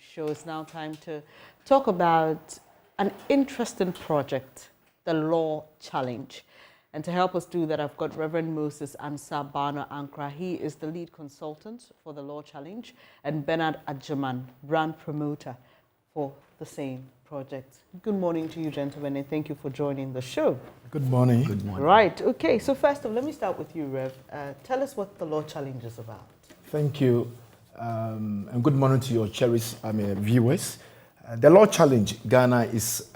show. It's now time to talk about an interesting project, the Law Challenge. And to help us do that, I've got Reverend Moses Ansah Bano Ankra. He is the lead consultant for the Law Challenge, and Bernard Ajaman, brand promoter for the same project. Good morning to you, gentlemen, and thank you for joining the show. Good morning. Good morning. Right, okay, so first of all, let me start with you, Rev. Tell us what the Law Challenge is about. Thank you, and good morning to your cherished viewers. The Law Challenge Ghana is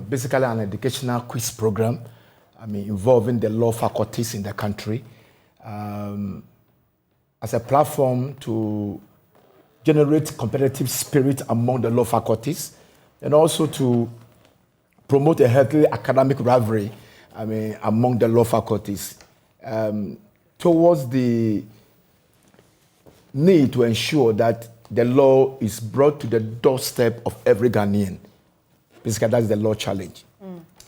basically an educational quiz program involving the law faculties in the country as a platform to generate competitive spirit among the law faculties and also to promote a healthy academic rivalry among the law faculties towards the need to ensure that the law is brought to the doorstep of every Ghanaian. Basically, that's the Law Challenge.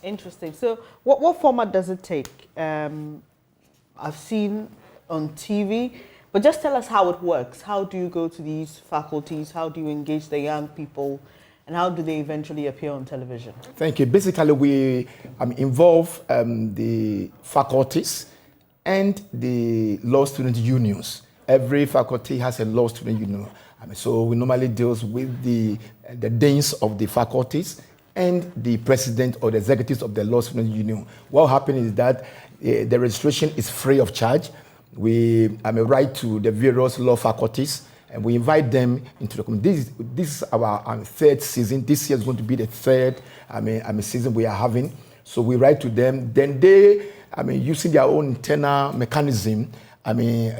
Interesting. So what format does it take? I've seen on TV, but just tell us how it works. How do you go to these faculties? How do you engage the young people? And how do they eventually appear on television? Thank you. Basically, we involve the faculties and the law student unions. Every faculty has a law student union. So we normally deal with the deans of the faculties and the president or the executives of the law student union. What happens is that the registration is free of charge. We write to the various law faculties and we invite them into the community. This is our third season. This year is going to be the third season we are having. So we write to them. Then they, using their own internal mechanism,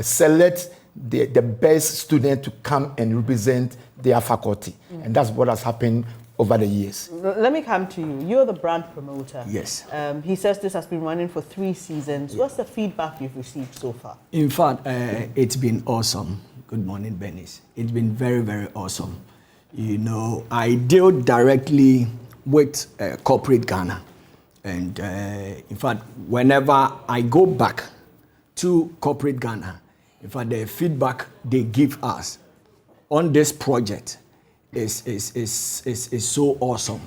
select the best student to come and represent their faculty. And that's what has happened over the years. Let me come to you. You're the brand promoter. Yes. He says this has been running for 3 seasons. What's the feedback you've received so far? In fact, it's been awesome. Good morning, Bernice. It's been very, very awesome. You know, I deal directly with corporate Ghana. And in fact, whenever I go back to corporate Ghana, in fact, the feedback they give us on this project is so awesome.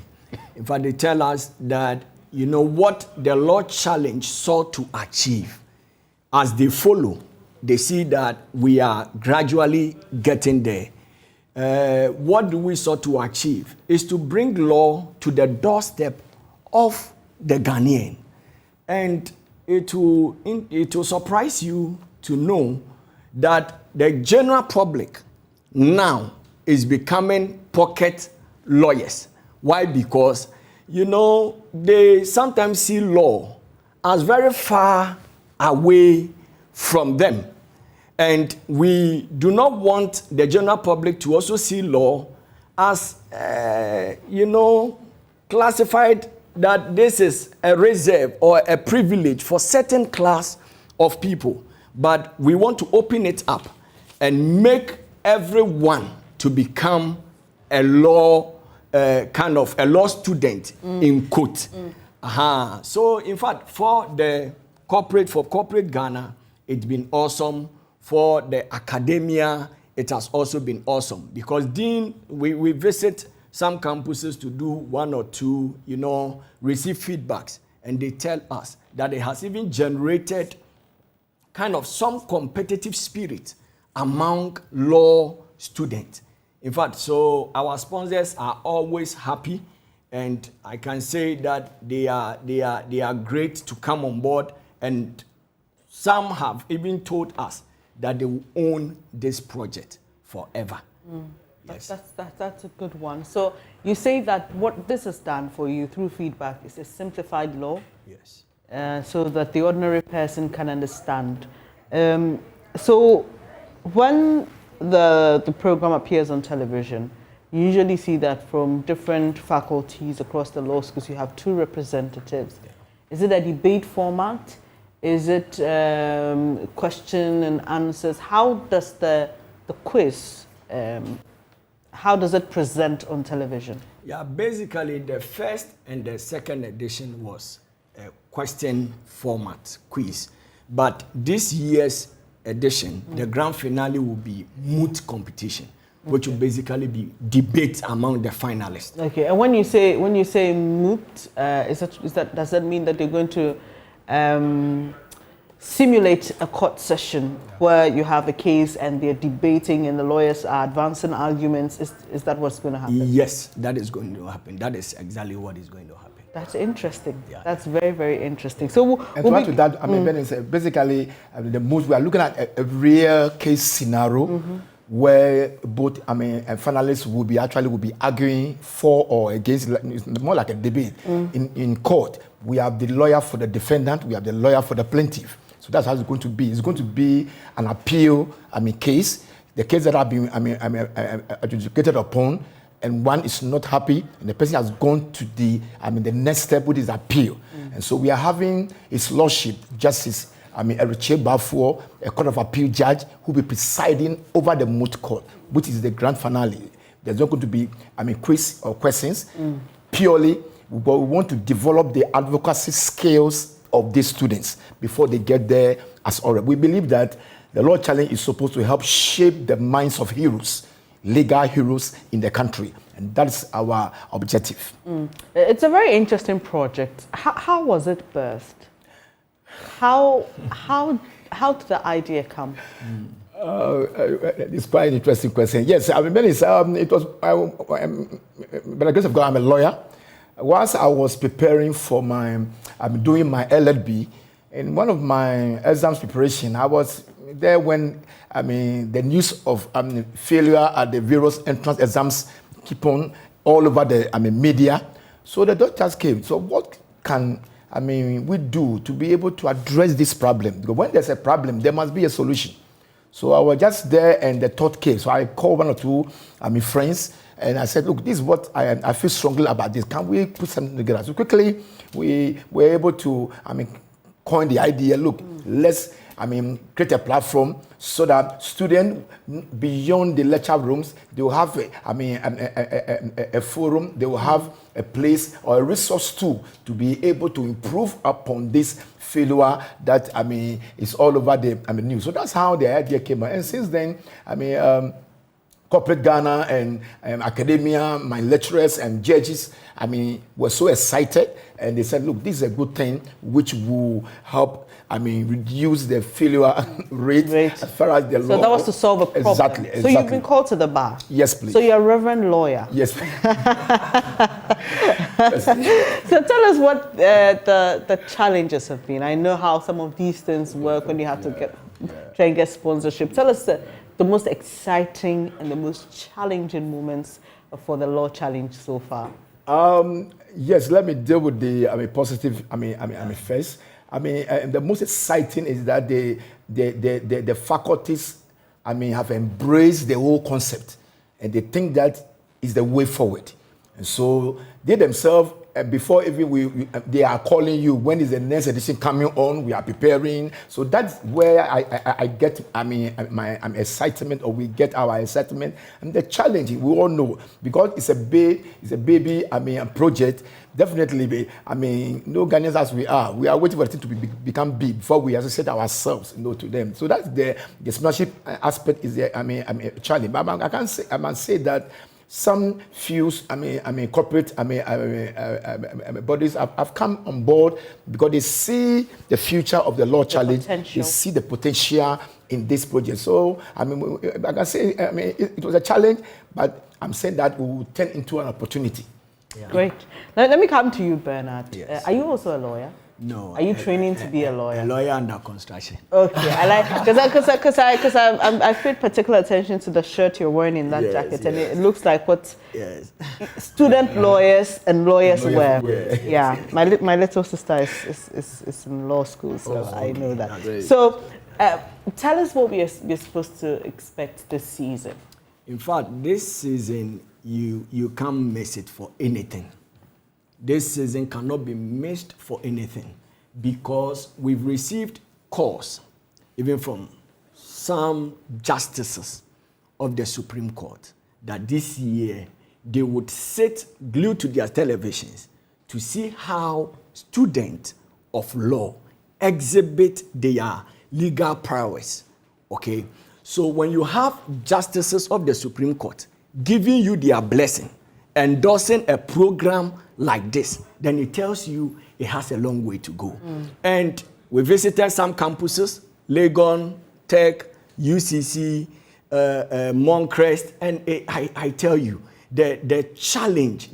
In fact, they tell us that, you know, what the Law Challenge sought to achieve, as they follow, they see that we are gradually getting there. What do we sought to achieve is to bring law to the doorstep of the Ghanaian. And it will surprise you to know that the general public now is becoming pocket lawyers. Why? Because, you know, they sometimes see law as very far away from them. And we do not want the general public to also see law as, classified that this is a reserve or a privilege for certain class of people. But we want to open it up and make everyone to become a law, kind of a law student, in quote. So in fact, for corporate Ghana, it's been awesome. For the academia, it has also been awesome. Because we visit some campuses to do 1 or 2, receive feedbacks. And they tell us that it has even generated kind of some competitive spirit among law students. In fact, so our sponsors are always happy, and I can say that they are great to come on board, and some have even told us that they will own this project forever. Yes. That's a good one. So you say that what this has done for you through feedback is a simplified law. Yes. So that the ordinary person can understand. So when the program appears on television, you usually see that from different faculties across the law schools, you have 2 representatives. Yeah. Is it a debate format? Is it question and answers? How does the quiz, how does it present on television? Yeah, basically the first and the second edition was a question format quiz. But this year's edition, the grand finale will be moot competition. which will basically be debate among the finalists. Okay, and when you say moot, does that mean that they're going to simulate a court session where you have a case and they're debating and the lawyers are advancing arguments? Is that what's going to happen? Yes, that is going to happen. That is exactly what is going to happen. That's interesting. Yeah. That's very, very interesting. So, and to add to that, I mean, basically, the most we are looking at a real case scenario where both, finalists will be arguing for or against. It's more like a debate in court. We have the lawyer for the defendant. We have the lawyer for the plaintiff. So that's how it's going to be. It's going to be an appeal, case. The case that have been, adjudicated upon, and one is not happy, and the person has gone to the next step, which is appeal. And so we are having His Lordship Justice, Eriche Bafuo, a Court of Appeal judge, who will be presiding over the moot court, which is the grand finale. There's not going to be, quiz or questions. Purely, but we want to develop the advocacy skills of these students before they get there as oral. We believe that the Law Challenge is supposed to help shape the minds of heroes, legal heroes in the country, and that's our objective. It's a very interesting project. How was it birthed? How did the idea come? It's quite an interesting question. Yes, it was, by the grace of God, I'm a lawyer. Once I was preparing for doing my LLB, in one of my exams preparation, I was there when, the news of failure at the various entrance exams keep on all over the, media. So the doctors came. So what can, we do to be able to address this problem? Because when there's a problem, there must be a solution. So I was just there and the thought came. So I called one or two, friends, and I said, look, this is what I feel strongly about this. Can we put something together? So quickly, we were able to, coin the idea, look, let's, create a platform so that students beyond the lecture rooms, they will have a forum, they will have a place or a resource tool to be able to improve upon this failure that, is all over the news. So that's how the idea came out. And since then, corporate Ghana and academia, my lecturers and judges, were so excited, and they said, look, this is a good thing which will help, reduce the failure rate as far as the law. So that was to solve a problem. Exactly. So you've been called to the bar? Yes, please. So you're a reverend lawyer? Yes. So tell us what the challenges have been. I know how some of these things work when you have to try and get sponsorship. Tell us the most exciting and the most challenging moments for the Law Challenge so far. Yes, let me deal with the positive first. The most exciting is that the faculties have embraced the whole concept, and they think that is the way forward. And so they themselves, before even they are calling you, when is the next edition coming on? We are preparing. So that's where I get my excitement, or we get our excitement. And the challenge, we all know, because it's a baby project. Definitely, no Ghanaians as we are waiting for the thing to become big before we associate ourselves, to them. So that's the sponsorship aspect is a challenge. But I must say that some few, corporate, bodies have come on board because they see the future of the Law Challenge. They see the potential in this project. So, I can say, it was a challenge, but I'm saying that we will turn into an opportunity. Yeah. Great. Let me come to you, Bernard. Yes. Are you also a lawyer? No. Are you training to be a lawyer? A lawyer under construction. Okay, I like because I paid particular attention to the shirt you're wearing in that jacket, and it looks like what student lawyers and lawyers wear. Yeah, my little sister is in law school, so I know that. Great. So, tell us what we're supposed to expect this season. In fact, this season you can't miss it for anything. This season cannot be missed for anything because we've received calls even from some justices of the Supreme Court that this year they would sit glued to their televisions to see how students of law exhibit their legal prowess. Okay, So when you have justices of the Supreme Court giving you their blessing, endorsing a program like this, then it tells you it has a long way to go. And we visited some campuses, Legon, Tech, UCC, Moncrest, and I tell you, the challenge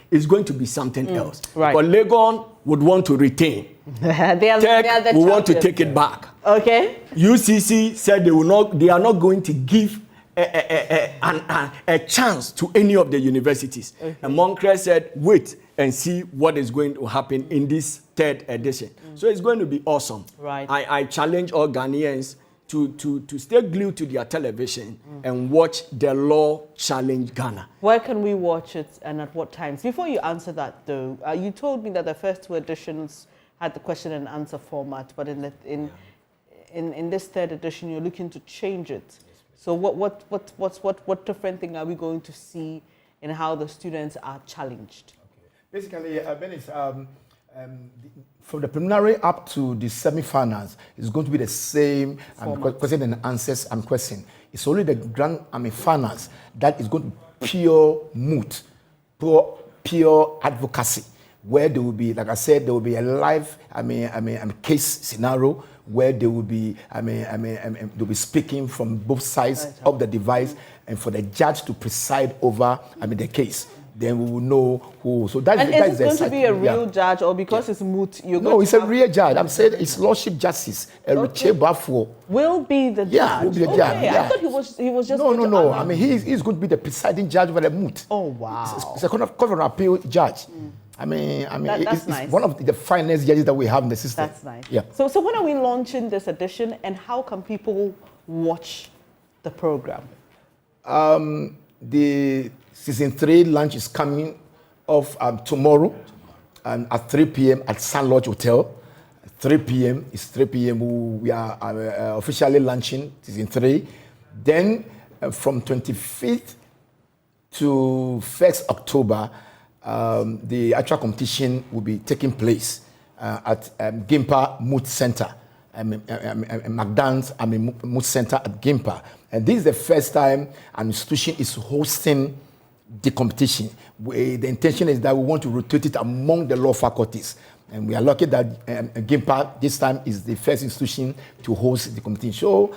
is going to be something else. Right. But Legon would want to retain. Tech will want to take it back. Okay. UCC said they are not going to give a chance to any of the universities. Okay. And Moncrest said, wait and see what is going to happen in this third edition. So it's going to be awesome. Right. I challenge all Ghanaians to stay glued to their television and watch the Law Challenge Ghana. Where can we watch it and at what times? Before you answer that though, you told me that the first 2 editions had the question and answer format, but in this third edition you're looking to change it. So what different thing are we going to see in how the students are challenged? Okay. Basically, Bernice, from the preliminary up to the semi-finals, it's going to be the same question and answers and question. It's only the grand finals that is going to be pure moot, pure advocacy, where there will be, like I said, there will be a live case scenario where they will be they'll be speaking from both sides of the device, and for the judge to preside over the case. Then we will know who. So that is going to be a real judge, or because it's moot, you're going it's a real judge. I'm saying it's Lordship Justice, Richie Bafo. Will be the judge. Yeah, will be the judge. Yeah. I thought he was just. No. I mean, he's going to be the presiding judge for the moot. Oh wow! It's a kind of appeal judge. I mean, it's nice. One of the finest judges that we have in the system. That's nice. Yeah. So when are we launching this edition, and how can people watch the program? The Season 3 launch is coming off tomorrow at 3 p.m. at Sun Lodge Hotel. 3 p.m. It's 3 p.m. We are officially launching Season 3. Then from 25th to 1st October, the actual competition will be taking place at Gimpa Moot Center, McDonald's Moot Center at Gimpa. And this is the first time an institution is hosting the competition. The intention is that we want to rotate it among the law faculties. And we are lucky that Gimpa this time is the first institution to host the competition. So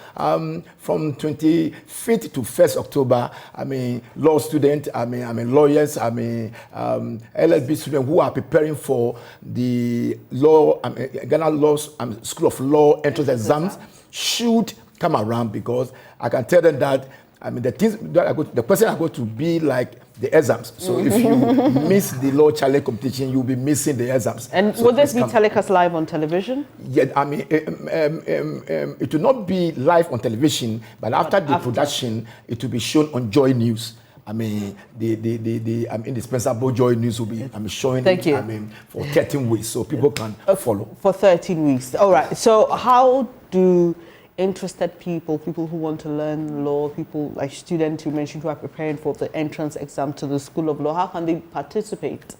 from 25th to 1st October, law students, lawyers, LLB students who are preparing for the law, Ghana Law School of Law entrance exams should come around, because I can tell them that the question are going to be like the exams. So if you miss the law challenge competition, you'll be missing the exams. And so will this be telecast live on television? Yeah, it will not be live on television, but after the production, it will be shown on Joy News. The indispensable Joy News will be showing it for 13 weeks, so people can follow. For 13 weeks. All right. So how do interested people who want to learn law, people like students you mentioned who are preparing for the entrance exam to the School of Law, how can they participate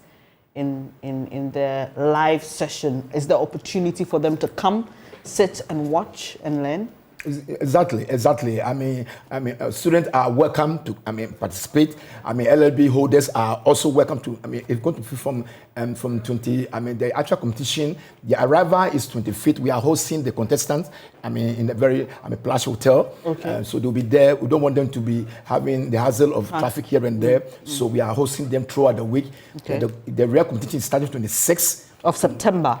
in the live session? Is there opportunity for them to come, sit and watch and learn? Exactly. Students are welcome to participate. LLB holders are also welcome to. It's going to be from 20. The actual competition, the arrival is 25th. We are hosting the contestants. In a very plush hotel. Okay. So they'll be there. We don't want them to be having the hassle of traffic here and there. So we are hosting them throughout the week. Okay. The real competition is starting 26th of September.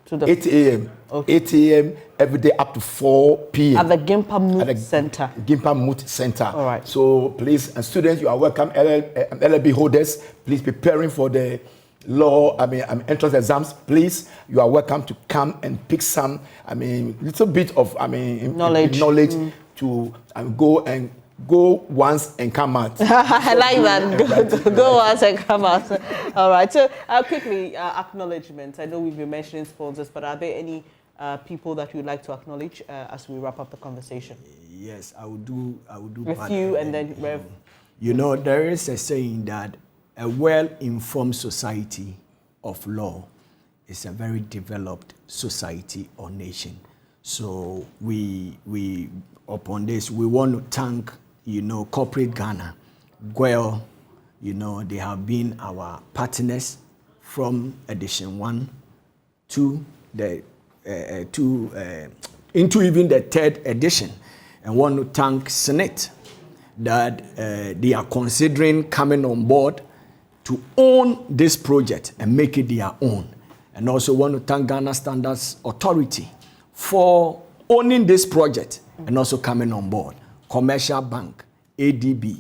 To 8 a.m. Okay. 8 a.m. every day up to 4 p.m. At the Gimpa Moot Center. Gimpa Moot Center. All right. So please, and students, you are welcome. LLB holders, please preparing for the law, entrance exams. Please, you are welcome to come and pick some, little bit of, knowledge to go once and come out. I like that. Go once and come out. All right. So quickly, acknowledgements. I know we've been mentioning sponsors, but are there any people that you would like to acknowledge as we wrap up the conversation? Yes, I will do. With you and then Rev. There is a saying that a well-informed society of law is a very developed society or nation. So we upon this, we want to thank, Corporate Ghana. Well, they have been our partners from edition 1 to the into even the 3rd edition, and want to thank Senate that they are considering coming on board to own this project and make it their own. And also want to thank Ghana Standards Authority for owning this project and also coming on board. Commercial Bank, ADB,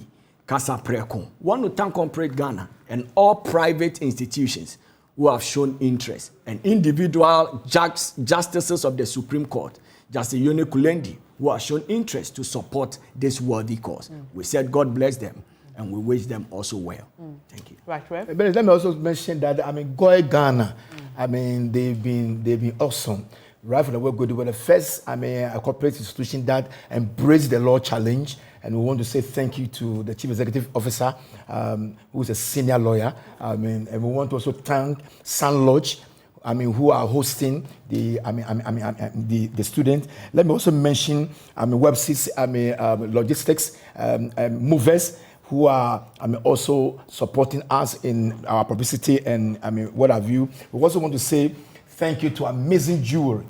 Casa Preco. Want to thank Corporate Ghana and all private institutions who have shown interest, and individual justices of the Supreme Court, Justice Yoni Kulendi, who have shown interest to support this worthy cause. We said God bless them, and we wish them also well. Thank you. Right, Rev. But let me also mention that Goy Ghana, they've been awesome. Right from the word go, they were the first a corporate institution that embraced the law challenge. And we want to say thank you to the Chief Executive Officer, who is a senior lawyer. And we want to also thank Sun Lodge, who are hosting the the students. Let me also mention websites, logistics, movers, who are also supporting us in our publicity and what have you. We also want to say thank you to Amazing Jewelry.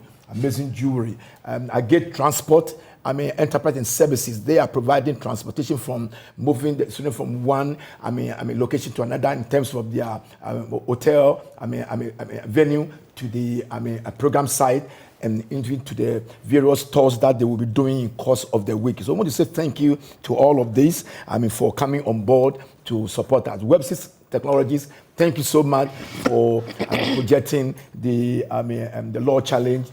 I get transport. Enterprise and services. They are providing transportation from moving the student from one location to another in terms of their hotel venue to the program site and into the various tours that they will be doing in course of the week. So I want to say thank you to all of these for coming on board to support us. Websys Technologies, thank you so much for projecting the law challenge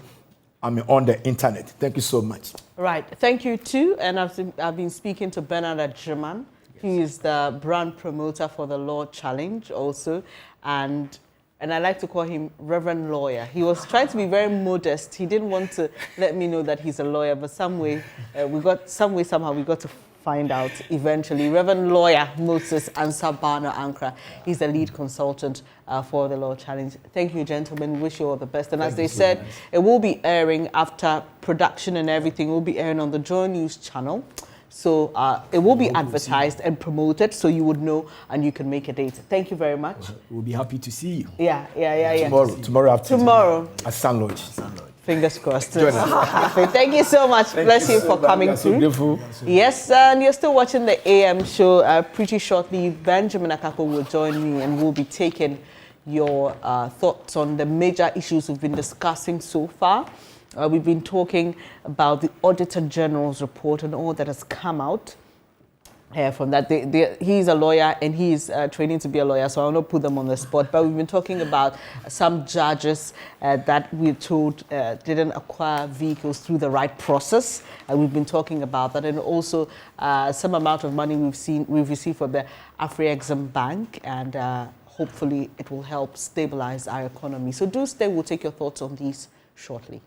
on the internet. Thank you so much. Right, thank you too. And I've been speaking to Bernard Ajiman. He is the brand promoter for the Law Challenge also. And I like to call him Reverend Lawyer. He was trying to be very modest. He didn't want to let me know that he's a lawyer, but somehow we got to find out eventually. Reverend Lawyer Moses Ansabano Ankra. He's the lead consultant for the Law Challenge. Thank you, gentlemen. Wish you all the best. And as they said, it will be airing after production and everything. It will be airing on the Joy News channel. So it will be advertised and promoted, so you would know and you can make a date. Thank you very much. We'll be happy to see you. Yeah. Tomorrow afternoon. Tomorrow. At Sun Lodge. Fingers crossed. Thank you so much. Bless you for coming through. Beautiful. Yes, and you're still watching the AM show. Pretty shortly, Benjamin Akako will join me and we'll be taking your thoughts on the major issues we've been discussing so far. We've been talking about the Auditor General's report and all that has come out from that. He's a lawyer and he's training to be a lawyer, so I will not put them on the spot. But we've been talking about some judges that we're told didn't acquire vehicles through the right process. We've been talking about that, and also some amount of money we've received from the Afri-Exim Bank, and hopefully it will help stabilize our economy. So do stay. We'll take your thoughts on these shortly.